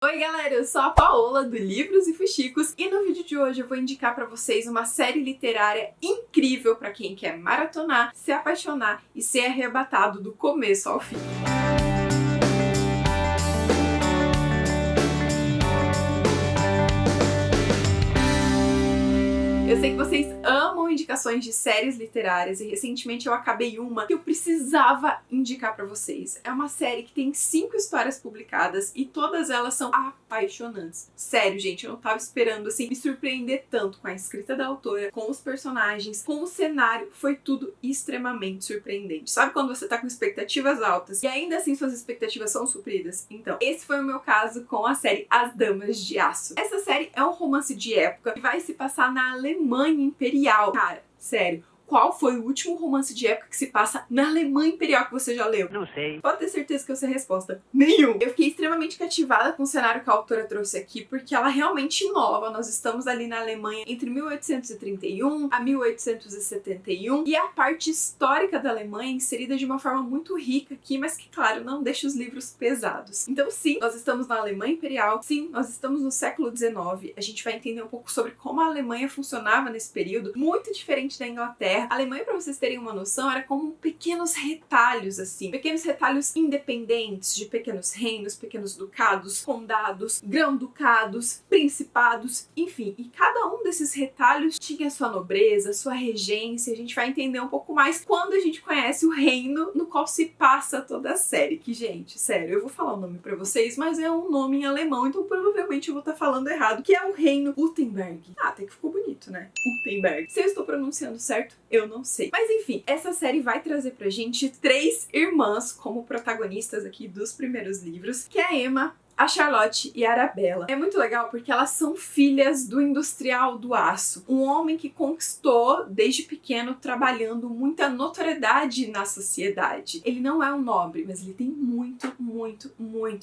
Oi galera, eu sou a Paola do Livros e Fuxicos e no vídeo de hoje eu vou indicar pra vocês uma série literária incrível pra quem quer maratonar, se apaixonar e ser arrebatado do começo ao fim. Eu sei que vocês amam indicações de séries literárias e recentemente eu acabei uma que eu precisava indicar pra vocês. É uma série que tem 5 histórias publicadas e todas elas são apaixonantes. Sério, gente, eu não tava esperando assim me surpreender tanto com a escrita da autora, com os personagens, com o cenário. Foi tudo extremamente surpreendente. Sabe quando você tá com expectativas altas e ainda assim suas expectativas são supridas? Então, esse foi o meu caso com a série As Damas de Aço. Essa série é um romance de época que vai se passar na Alemanha Imperial. Cara, sério, qual foi o último romance de época que se passa na Alemanha Imperial que você já leu? Não sei. Pode ter certeza que eu sei a resposta. Nenhum. Eu fiquei extremamente cativada com o cenário que a autora trouxe aqui, porque ela realmente inova. Nós estamos ali na Alemanha entre 1831 a 1871, e a parte histórica da Alemanha inserida de uma forma muito rica aqui, mas que, claro, não deixa os livros pesados. Então, sim, nós estamos na Alemanha Imperial, sim, nós estamos no século XIX. A gente vai entender um pouco sobre como a Alemanha funcionava nesse período, muito diferente da Inglaterra. A Alemanha, pra vocês terem uma noção, era como pequenos retalhos, assim. Pequenos retalhos independentes de pequenos reinos, pequenos ducados, condados, grão-ducados, principados, enfim. E cada um desses retalhos tinha sua nobreza, sua regência. A gente vai entender um pouco mais quando a gente conhece o reino no qual se passa toda a série. Que, gente, sério, eu vou falar o nome pra vocês, mas é um nome em alemão, então provavelmente eu vou estar falando errado, que é o reino Württemberg. Ah, até que ficou bonito, né? Württemberg. Se eu estou pronunciando certo, eu não sei. Mas enfim, essa série vai trazer pra gente 3 irmãs como protagonistas aqui dos primeiros livros, que é a Emma, a Charlotte e a Arabella. É muito legal porque elas são filhas do industrial do aço, um homem que conquistou desde pequeno trabalhando muita notoriedade na sociedade. Ele não é um nobre, mas ele tem muito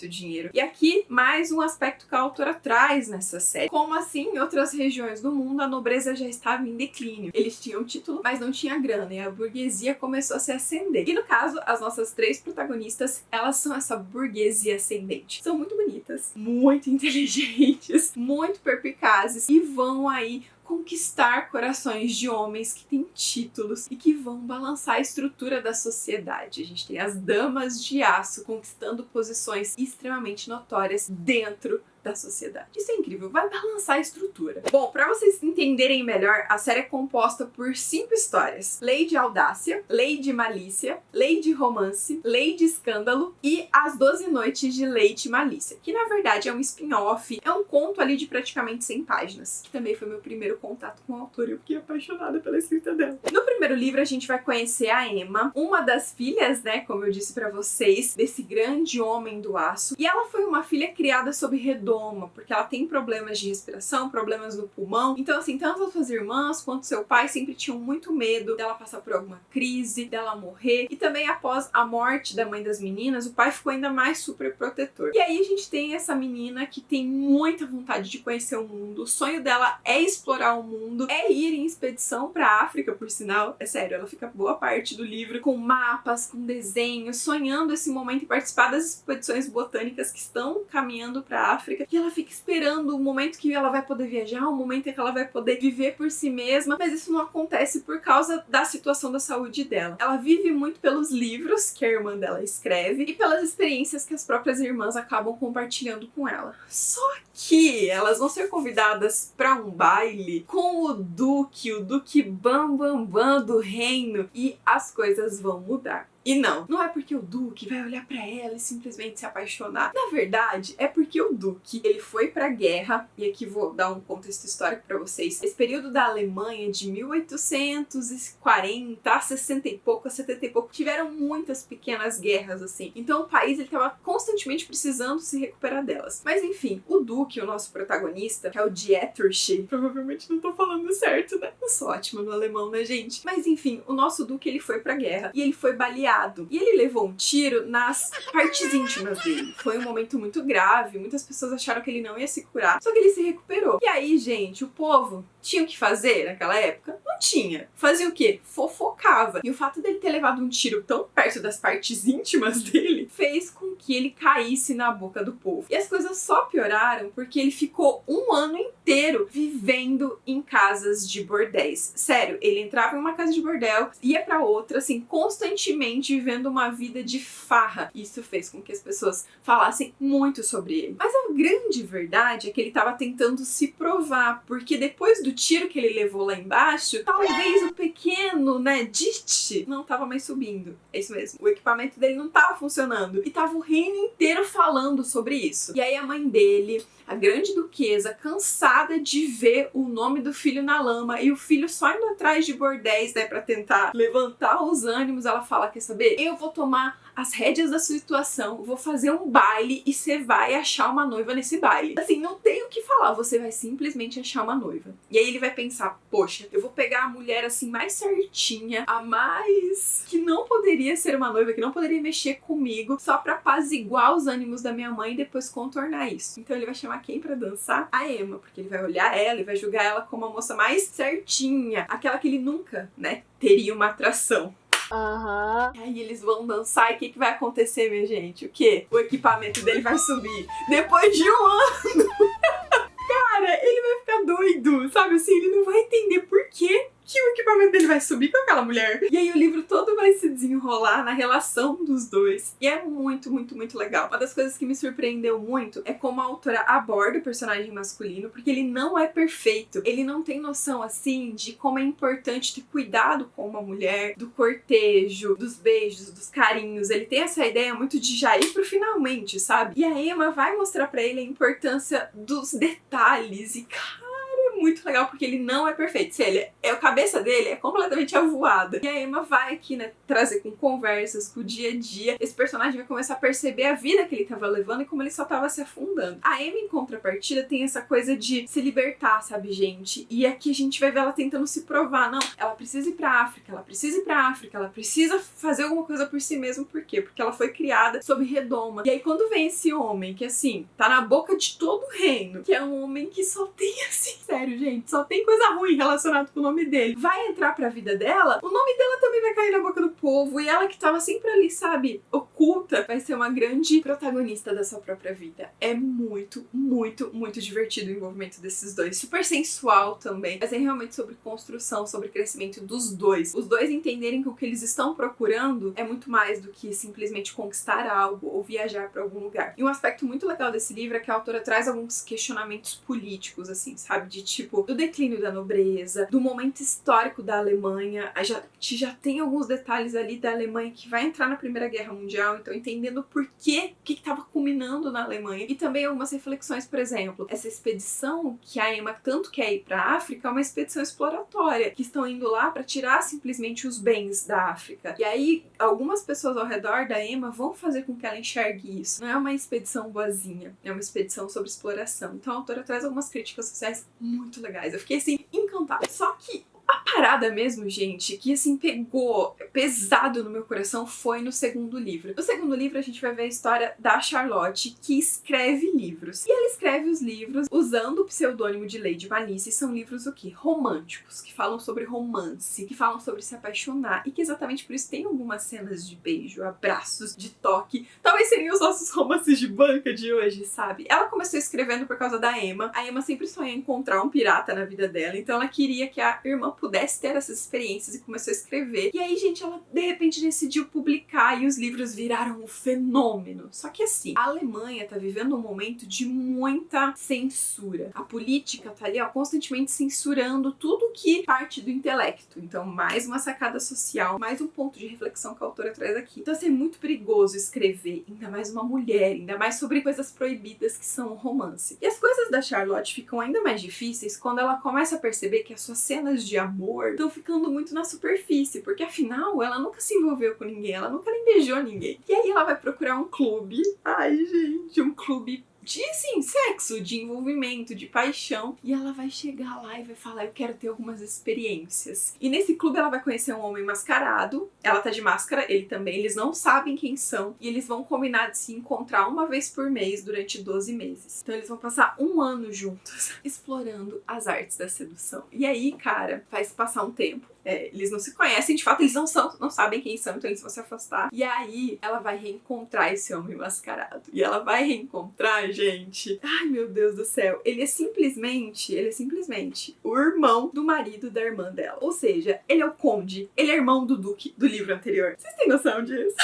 dinheiro. E aqui mais um aspecto que a autora traz nessa série. Como assim, em outras regiões do mundo a nobreza já estava em declínio. Eles tinham título, mas não tinha grana, e a burguesia começou a se ascender. E no caso, as nossas 3 protagonistas, elas são essa burguesia ascendente. São muito bonitas, muito inteligentes, muito perspicazes e vão aí conquistar corações de homens que têm títulos e que vão balançar a estrutura da sociedade. A gente tem as damas de aço conquistando posições extremamente notórias dentro da sociedade. Isso é incrível, vai balançar a estrutura. Bom, pra vocês entenderem melhor, a série é composta por 5 histórias: Lady Audácia, Lady Malícia, Lady Romance, Lady Escândalo e As 12 Noites de Lady Malícia, que na verdade é um spin-off, é um conto ali de praticamente 100 páginas, que também foi meu primeiro contato com a autora e eu fiquei apaixonada pela escrita dela. No primeiro livro a gente vai conhecer a Emma, uma das filhas, né, como eu disse pra vocês, desse grande homem do aço, e ela foi uma filha criada sob redoma, porque ela tem problemas de respiração, problemas no pulmão. Então, assim, tanto as suas irmãs quanto seu pai sempre tinham muito medo dela passar por alguma crise, dela morrer. E também após a morte da mãe das meninas, o pai ficou ainda mais super protetor. E aí a gente tem essa menina que tem muita vontade de conhecer o mundo. O sonho dela é explorar o mundo, é ir em expedição pra África, por sinal. É sério, ela fica boa parte do livro com mapas, com desenhos, sonhando esse momento e participar das expedições botânicas que estão caminhando pra África. E ela fica esperando o momento que ela vai poder viajar, o momento em que ela vai poder viver por si mesma, mas isso não acontece por causa da situação da saúde dela. Ela vive muito pelos livros que a irmã dela escreve e pelas experiências que as próprias irmãs acabam compartilhando com ela. Só que elas vão ser convidadas para um baile com o Duque Bam do reino, e as coisas vão mudar. E não é porque o Duque vai olhar pra ela e simplesmente se apaixonar. Na verdade, é porque o Duque, ele foi pra guerra, e aqui vou dar um contexto histórico pra vocês. Esse período da Alemanha, de 1840 a 60 e pouco, a 70 e pouco, tiveram muitas pequenas guerras, assim. Então o país, ele tava constantemente precisando se recuperar delas. Mas enfim, o Duque, o nosso protagonista, que é o Dietrich, provavelmente não tô falando certo, né? Eu sou ótima no alemão, né, gente? Mas enfim, o nosso Duque, ele foi pra guerra, e ele foi baleado. E ele levou um tiro nas partes íntimas dele. Foi um momento muito grave, muitas pessoas acharam que ele não ia se curar, só que ele se recuperou. E aí, gente, o povo tinha o que fazer naquela época? Não tinha. Fazia o quê? Fofocava. E o fato dele ter levado um tiro tão perto das partes íntimas dele fez com que ele caísse na boca do povo. E as coisas só pioraram porque ele ficou um ano inteiro vivendo em casas de bordéis. Sério, ele entrava em uma casa de bordel, ia pra outra, assim, constantemente vivendo uma vida de farra. Isso fez com que as pessoas falassem muito sobre ele. Mas a grande verdade é que ele tava tentando se provar, porque depois do tiro que ele levou lá embaixo, talvez o pequeno, Dit não tava mais subindo. É isso mesmo. O equipamento dele não tava funcionando. E tava o reino inteiro falando sobre isso. E aí a mãe dele, a grande duquesa, cansada de ver o nome do filho na lama e o filho só indo atrás de bordéis, pra tentar levantar os ânimos, ela fala, quer saber? Eu vou tomar as rédeas da situação, vou fazer um baile e você vai achar uma noiva nesse baile. Assim, não tem o que falar, você vai simplesmente achar uma noiva. E aí ele vai pensar, poxa, eu vou pegar a mulher assim mais certinha, a mais que não poderia ser uma noiva, que não poderia mexer comigo, só pra apaziguar os ânimos da minha mãe e depois contornar isso. Então ele vai chamar quem pra dançar? A Emma, porque ele vai olhar ela e vai julgar ela como a moça mais certinha, aquela que ele nunca, teria uma atração. E aí eles vão dançar e o que vai acontecer, minha gente? O quê? O equipamento dele vai subir. Depois de um ano! Cara, ele vai ficar doido, sabe assim? Ele não vai entender por quê que o equipamento dele vai subir com aquela mulher. E aí o livro todo vai se desenrolar na relação dos dois. E é muito, muito, muito legal. Uma das coisas que me surpreendeu muito é como a autora aborda o personagem masculino, porque ele não é perfeito. Ele não tem noção, assim, de como é importante ter cuidado com uma mulher, do cortejo, dos beijos, dos carinhos. Ele tem essa ideia muito de já ir pro finalmente, sabe? E a Emma vai mostrar pra ele a importância dos detalhes. E, muito legal porque ele não é perfeito. Se ele a cabeça dele é completamente avoada. E a Emma vai aqui, trazer com conversas, com o dia a dia. Esse personagem vai começar a perceber a vida que ele tava levando e como ele só tava se afundando. A Emma, em contrapartida, tem essa coisa de se libertar, sabe, gente? E aqui a gente vai ver ela tentando se provar. Não, ela precisa ir pra África, ela precisa ir pra África, ela precisa fazer alguma coisa por si mesma. Por quê? Porque ela foi criada sob redoma. E aí quando vem esse homem que, assim, tá na boca de todo o reino, que é um homem que só tem, assim, sério, gente, só tem coisa ruim relacionada com o nome dele, vai entrar pra vida dela, o nome dela também vai cair na boca do povo, e ela que tava sempre ali, sabe, oculta, vai ser uma grande protagonista da sua própria vida. É muito, muito, muito divertido o envolvimento desses dois. Super sensual também, mas é realmente sobre construção, sobre crescimento dos dois. Os dois entenderem que o que eles estão procurando é muito mais do que simplesmente conquistar algo ou viajar pra algum lugar. E um aspecto muito legal desse livro é que a autora traz alguns questionamentos políticos, assim, sabe, de tipo, do declínio da nobreza, do momento histórico da Alemanha. Já tem alguns detalhes ali da Alemanha que vai entrar na Primeira Guerra Mundial, então entendendo por quê, o que estava culminando na Alemanha. E também algumas reflexões, por exemplo, essa expedição que a Emma tanto quer ir pra África é uma expedição exploratória, que estão indo lá para tirar simplesmente os bens da África. E aí, algumas pessoas ao redor da Emma vão fazer com que ela enxergue isso. Não é uma expedição boazinha, é uma expedição sobre exploração. Então a autora traz algumas críticas sociais muito legais. Eu fiquei, assim, encantada. Só que a parada mesmo, gente, que assim pegou pesado no meu coração foi no segundo livro. No segundo livro a gente vai ver a história da Charlotte, que escreve livros. E ela escreve os livros usando o pseudônimo de Lady Malice. São livros o quê? Românticos, que falam sobre romance, que falam sobre se apaixonar e que exatamente por isso tem algumas cenas de beijo, abraços, de toque. Talvez seriam os nossos romances de banca de hoje, sabe? Ela começou escrevendo por causa da Emma. A Emma sempre sonha em encontrar um pirata na vida dela, então ela queria que a irmã pudesse ter essas experiências e começou a escrever. E aí, gente, ela de repente decidiu publicar e os livros viraram um fenômeno. Só que assim, a Alemanha tá vivendo um momento de muita censura. A política tá ali, constantemente censurando tudo que parte do intelecto. Então, mais uma sacada social, mais um ponto de reflexão que a autora traz aqui. Então, assim, é muito perigoso escrever, ainda mais uma mulher, ainda mais sobre coisas proibidas que são o romance. E as coisas da Charlotte ficam ainda mais difíceis quando ela começa a perceber que as suas cenas de amor estão ficando muito na superfície, porque afinal ela nunca se envolveu com ninguém, ela nunca nem beijou ninguém. E aí ela vai procurar um clube, um clube de, assim, sexo, de envolvimento, de paixão. E ela vai chegar lá e vai falar, eu quero ter algumas experiências. E nesse clube ela vai conhecer um homem mascarado. Ela tá de máscara, ele também. Eles não sabem quem são. E eles vão combinar de se encontrar uma vez por mês durante 12 meses. Então eles vão passar um ano juntos, explorando as artes da sedução. E aí, cara, faz passar um tempo. Eles não se conhecem, de fato, eles não sabem quem são, então eles vão se afastar. E aí, ela vai reencontrar esse homem mascarado. E ela vai reencontrar, gente... Ai, meu Deus do céu. Ele é simplesmente o irmão do marido da irmã dela. Ou seja, ele é o conde, ele é irmão do duque do livro anterior. Vocês têm noção disso?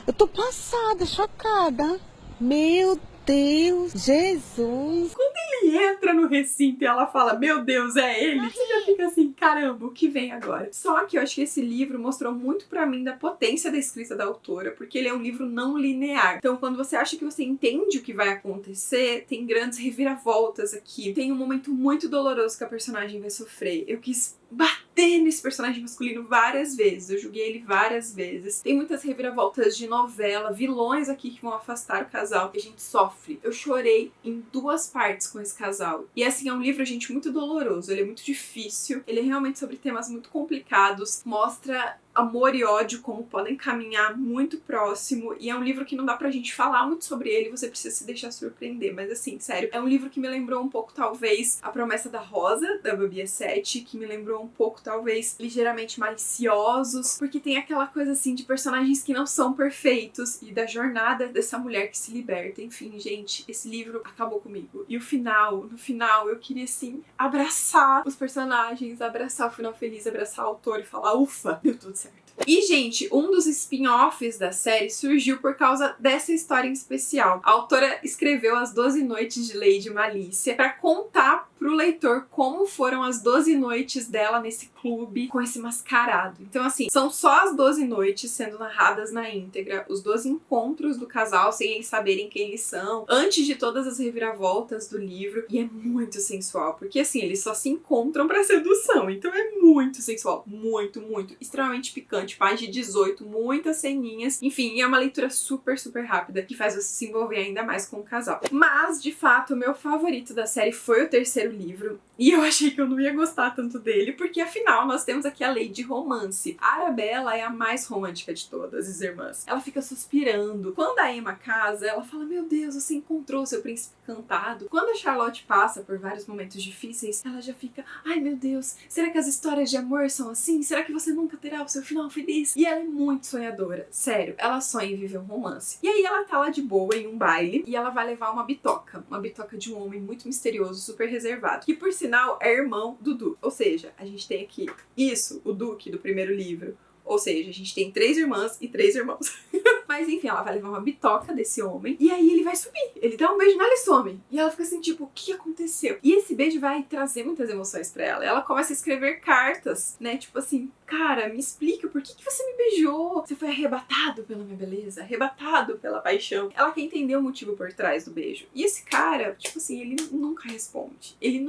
Eu tô passada, chocada. Meu Deus, Jesus. Ele entra no recinto e ela fala, meu Deus, é ele. Você já fica assim, caramba, o que vem agora? Só que eu acho que esse livro mostrou muito pra mim da potência da escrita da autora, porque ele é um livro não linear. Então, quando você acha que você entende o que vai acontecer, tem grandes reviravoltas aqui. Tem um momento muito doloroso que a personagem vai sofrer. Eu quis bater nesse personagem masculino várias vezes, eu julguei ele várias vezes. Tem muitas reviravoltas de novela, vilões aqui que vão afastar o casal, e a gente sofre. Eu chorei em 2 partes com esse casal. E assim, é um livro, gente, muito doloroso, ele é muito difícil, ele é realmente sobre temas muito complicados, mostra amor e ódio como podem caminhar muito próximo, e é um livro que não dá pra gente falar muito sobre ele, você precisa se deixar surpreender, mas assim, sério, é um livro que me lembrou um pouco, talvez, A Promessa da Rosa, da Babi Sete, que me lembrou um pouco, talvez, Ligeiramente Maliciosos, porque tem aquela coisa assim de personagens que não são perfeitos, e da jornada dessa mulher que se liberta. Enfim, gente, esse livro acabou comigo. E no final, eu queria assim, abraçar os personagens, abraçar o final feliz, abraçar o autor e falar, ufa, deu tudo certo. E, gente, um dos spin-offs da série surgiu por causa dessa história em especial. A autora escreveu As 12 Noites de Lady Malícia pra contar pro leitor como foram as 12 noites dela nesse clube com esse mascarado. Então, assim, são só as 12 noites sendo narradas na íntegra, os 12 encontros do casal sem eles saberem quem eles são, antes de todas as reviravoltas do livro, e é muito sensual, porque, assim, eles só se encontram pra sedução, então é muito sensual, muito, extremamente picante, mais de 18, muitas ceninhas, enfim, é uma leitura super, super rápida, que faz você se envolver ainda mais com o casal. Mas, de fato, o meu favorito da série foi o terceiro livro, e eu achei que eu não ia gostar tanto dele, porque afinal nós temos aqui a Lady Romance. A Arabella é a mais romântica de todas as irmãs. Ela fica suspirando. Quando a Emma casa, ela fala, meu Deus, você encontrou seu príncipe encantado. Quando a Charlotte passa por vários momentos difíceis, ela já fica, ai meu Deus, será que as histórias de amor são assim? Será que você nunca terá o seu final feliz? E ela é muito sonhadora, sério, ela sonha em viver um romance. E aí ela tá lá de boa em um baile, e ela vai levar uma bitoca de um homem muito misterioso, super reservado, que por sinal é irmão do Duque. Ou seja, a gente tem aqui isso, o Duque do primeiro livro. Ou seja, a gente tem 3 irmãs e 3 irmãos. Mas enfim, ela vai levar uma bitoca desse homem. E aí ele vai subir. Ele dá um beijo nela e some. E ela fica assim, tipo, o que aconteceu? E esse beijo vai trazer muitas emoções pra ela. Ela começa a escrever cartas, né? Tipo assim, cara, me explica por que você me beijou? Você foi arrebatado pela minha beleza? Arrebatado pela paixão? Ela quer entender o motivo por trás do beijo. E esse cara, tipo assim, ele nunca responde. Ele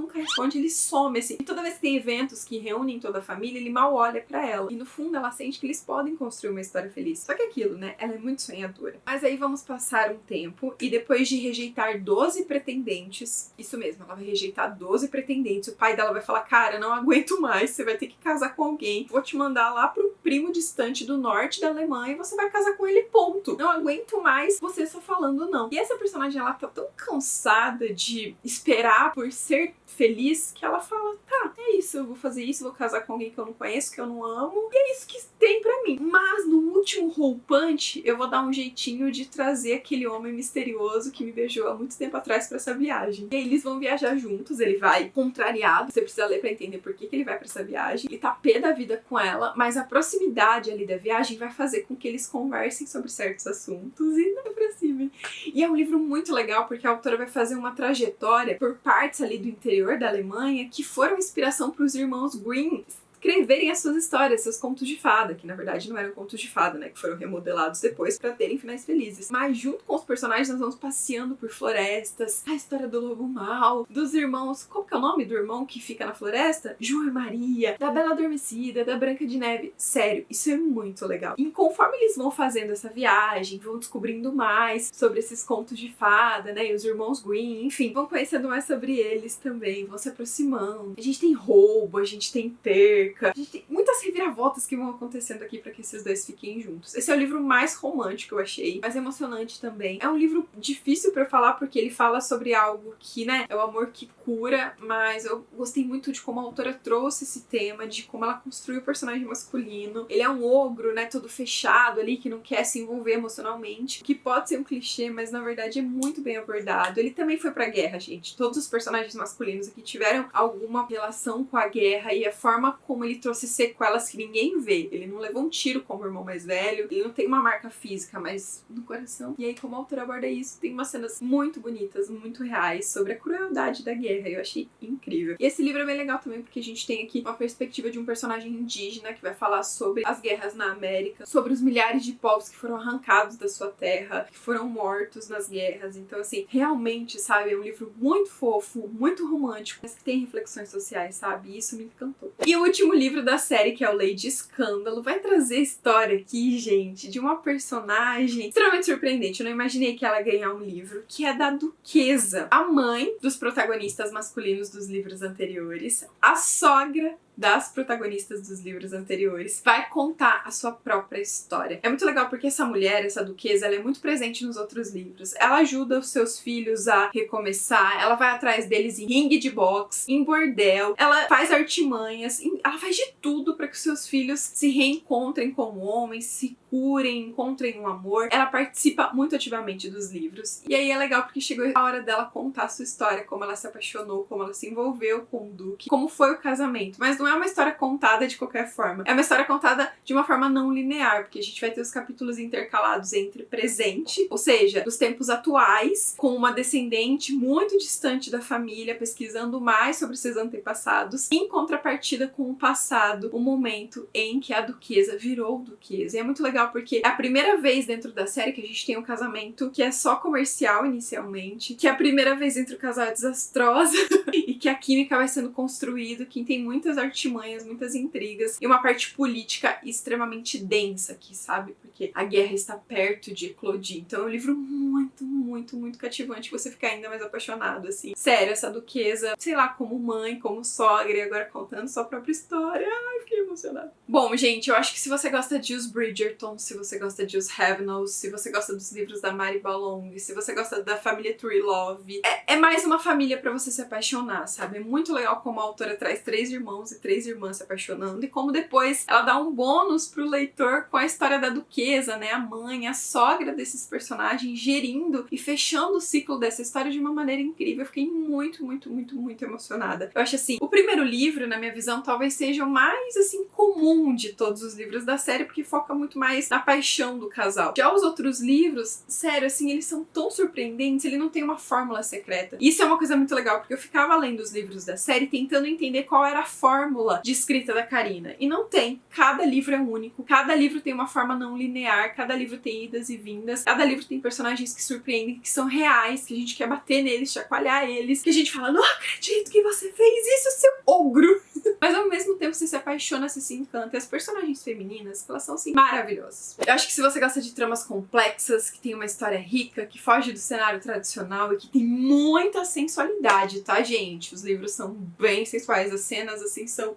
some, assim. E toda vez que tem eventos que reúnem toda a família, ele mal olha pra ela. E no fundo ela sente que eles podem construir uma história feliz. Só que aquilo, né? Ela é muito sonhadora. Mas aí vamos passar um tempo e depois de rejeitar 12 pretendentes, isso mesmo, ela vai rejeitar 12 pretendentes, o pai dela vai falar, cara, não aguento mais, você vai ter que casar com alguém, vou te mandar lá pro primo distante do norte da Alemanha e você vai casar com ele, ponto. Não aguento mais você só falando não. E essa personagem, ela tá tão cansada de esperar por ser feliz que ela fala, tá, é isso, eu vou fazer isso, vou casar com alguém que eu não conheço, que eu não amo, e é isso que tem pra mim. Mas no último roupante, eu vou dar um jeitinho de trazer aquele homem misterioso que me beijou há muito tempo atrás pra essa viagem. E aí eles vão viajar juntos, ele vai contrariado, você precisa ler pra entender por que ele vai pra essa viagem. Ele tá pé da vida com ela, mas a proximidade ali da viagem vai fazer com que eles conversem sobre certos assuntos e não pra cima. E é um livro muito legal porque a autora vai fazer uma trajetória por partes ali do interior da Alemanha que foram inspiração pros irmãos Grimm escreverem as suas histórias, seus contos de fada, que na verdade não eram contos de fada, né, que foram remodelados depois pra terem finais felizes. Mas junto com os personagens nós vamos passeando por florestas, a história do lobo mau, dos irmãos, qual que é o nome do irmão que fica na floresta? João e Maria, da Bela Adormecida, da Branca de Neve. Sério, isso é muito legal. E conforme eles vão fazendo essa viagem, vão descobrindo mais sobre esses contos de fada, né, e os irmãos Grimm, enfim, vão conhecendo mais sobre eles também, vão se aproximando. A gente tem roubo, a gente tem perca, América. A gente tem muitas reviravoltas que vão acontecendo aqui pra que esses dois fiquem juntos. Esse é o livro mais romântico que eu achei, mais emocionante também. É um livro difícil pra eu falar porque ele fala sobre algo que, né, é o amor que cura, mas eu gostei muito de como a autora trouxe esse tema, de como ela construiu o personagem masculino. Ele é um ogro, né, todo fechado ali, que não quer se envolver emocionalmente, que pode ser um clichê, mas na verdade é muito bem abordado. Ele também foi pra guerra, gente. Todos os personagens masculinos aqui tiveram alguma relação com a guerra e a forma como ele trouxe sequelas que ninguém vê. Ele não levou um tiro como o irmão mais velho, ele não tem uma marca física, mas no coração. E aí, como a autora aborda isso, tem umas cenas muito bonitas, muito reais, sobre a crueldade da guerra. Eu achei incrível. E esse livro é bem legal também, porque a gente tem aqui uma perspectiva de um personagem indígena que vai falar sobre as guerras na América, sobre os milhares de povos que foram arrancados da sua terra, que foram mortos nas guerras. Então, assim, realmente, sabe, é um livro muito fofo, muito romântico, mas que tem reflexões sociais, sabe? E isso me encantou. E o último livro da série, que é o Lady Escândalo, vai trazer a história aqui, gente, de uma personagem extremamente surpreendente. Eu não imaginei que ela ia ganhar um livro, que é da Duquesa, a mãe dos protagonistas masculinos dos livros anteriores, a sogra das protagonistas dos livros anteriores, vai contar a sua própria história. É muito legal porque essa mulher, essa duquesa, ela é muito presente nos outros livros. Ela ajuda os seus filhos a recomeçar, ela vai atrás deles em ringue de boxe, em bordel, ela faz artimanhas, ela faz de tudo para que os seus filhos se reencontrem como homens, se curem, encontrem um amor. Ela participa muito ativamente dos livros. E aí é legal porque chegou a hora dela contar a sua história, como ela se apaixonou, como ela se envolveu com o Duque, como foi o casamento. Mas não é uma história contada de qualquer forma. É uma história contada de uma forma não linear, porque a gente vai ter os capítulos intercalados entre presente, ou seja, dos tempos atuais, com uma descendente muito distante da família, pesquisando mais sobre seus antepassados, em contrapartida com o passado, o momento em que a duquesa virou duquesa. E é muito legal porque é a primeira vez dentro da série que a gente tem um casamento que é só comercial inicialmente, que é a primeira vez entre o casal é desastrosa e que a química vai sendo construída, que tem muitas artimanhas, muitas intrigas e uma parte política extremamente densa aqui, sabe? Porque a guerra está perto de eclodir. Então é um livro muito, muito, muito cativante, que você fica ainda mais apaixonado, assim. Sério, essa duquesa, sei lá, como mãe, como sogra, e agora contando sua própria história. Ai, fiquei emocionada. Bom, gente, eu acho que se você gosta de Os Bridgerton, se você gosta de Os Ravenels, se você gosta dos livros da Mary Ballong, se você gosta da família Trelawney, é mais uma família pra você se apaixonar, sabe? É muito legal como a autora traz 3 irmãos e 3 irmãs se apaixonando, e como depois ela dá um bônus pro leitor com a história da duquesa, né? A mãe, a sogra desses personagens, gerindo e fechando o ciclo dessa história de uma maneira incrível. Eu fiquei muito, muito, muito, muito emocionada. Eu acho assim, o primeiro livro, na minha visão, talvez seja o mais, assim, comum de todos os livros da série, porque foca muito mais na paixão do casal. Já os outros livros, sério, assim, eles são tão surpreendentes, ele não tem uma fórmula secreta. Isso é uma coisa muito legal, porque eu ficava lendo os livros da série tentando entender qual era a fórmula de escrita da Karina. E não tem. Cada livro é único, cada livro tem uma forma não linear, cada livro tem idas e vindas, cada livro tem personagens que surpreendem, que são reais, que a gente quer bater neles, chacoalhar eles, que a gente fala, não acredito que você fez isso, seu ogro! Mas ao mesmo tempo você se apaixona, você se encanta. E as personagens femininas, elas são, assim, maravilhosas. Eu acho que se você gosta de tramas complexas, que tem uma história rica, que foge do cenário tradicional e que tem muita sensualidade, tá, gente? Os livros são bem sensuais, as cenas, assim, são...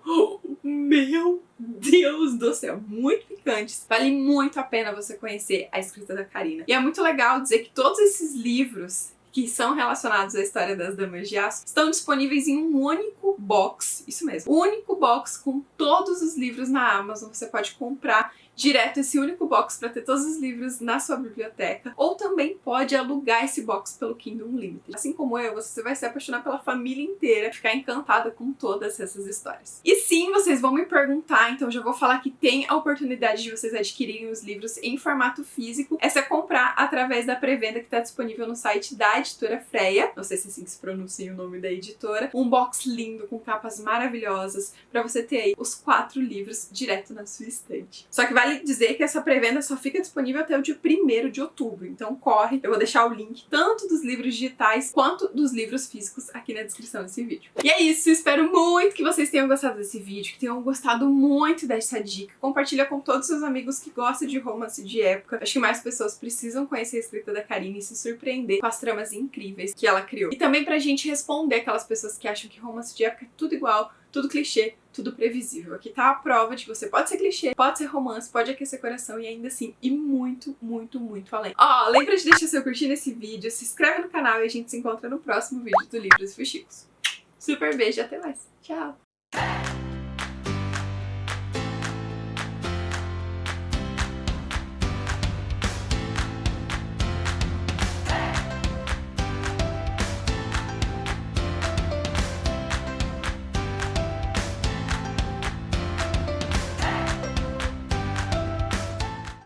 Meu Deus do céu, muito picantes. Vale muito a pena você conhecer a escrita da Karina. E é muito legal dizer que todos esses livros que são relacionados à história das Damas de Aço estão disponíveis em um único box, isso mesmo, um único box com todos os livros na Amazon. Você pode comprar direto esse único box para ter todos os livros na sua biblioteca, ou também pode alugar esse box pelo Kindle Unlimited. Assim como eu, você vai se apaixonar pela família inteira, ficar encantada com todas essas histórias. E sim, vocês vão me perguntar, então já vou falar que tem a oportunidade de vocês adquirirem os livros em formato físico. É só comprar através da pré-venda que está disponível no site da editora Freia, não sei se é assim que se pronuncia o nome da editora. Um box lindo com capas maravilhosas para você ter aí os 4 livros direto na sua estante. Só que vale dizer que essa pré-venda só fica disponível até o dia 1º de outubro, então corre, eu vou deixar o link tanto dos livros digitais quanto dos livros físicos aqui na descrição desse vídeo. E é isso, espero muito que vocês tenham gostado desse vídeo, que tenham gostado muito dessa dica. Compartilha com todos os seus amigos que gostam de romance de época. Acho que mais pessoas precisam conhecer a escrita da Karina e se surpreender com as tramas incríveis que ela criou. E também pra gente responder aquelas pessoas que acham que romance de época é tudo igual, tudo clichê, tudo previsível. Aqui tá a prova de que você pode ser clichê, pode ser romance, pode aquecer coração e ainda assim ir muito, muito, muito além. Ó, lembra de deixar seu curtir nesse vídeo, se inscreve no canal e a gente se encontra no próximo vídeo do Livros e Fuxicos. Super beijo e até mais. Tchau!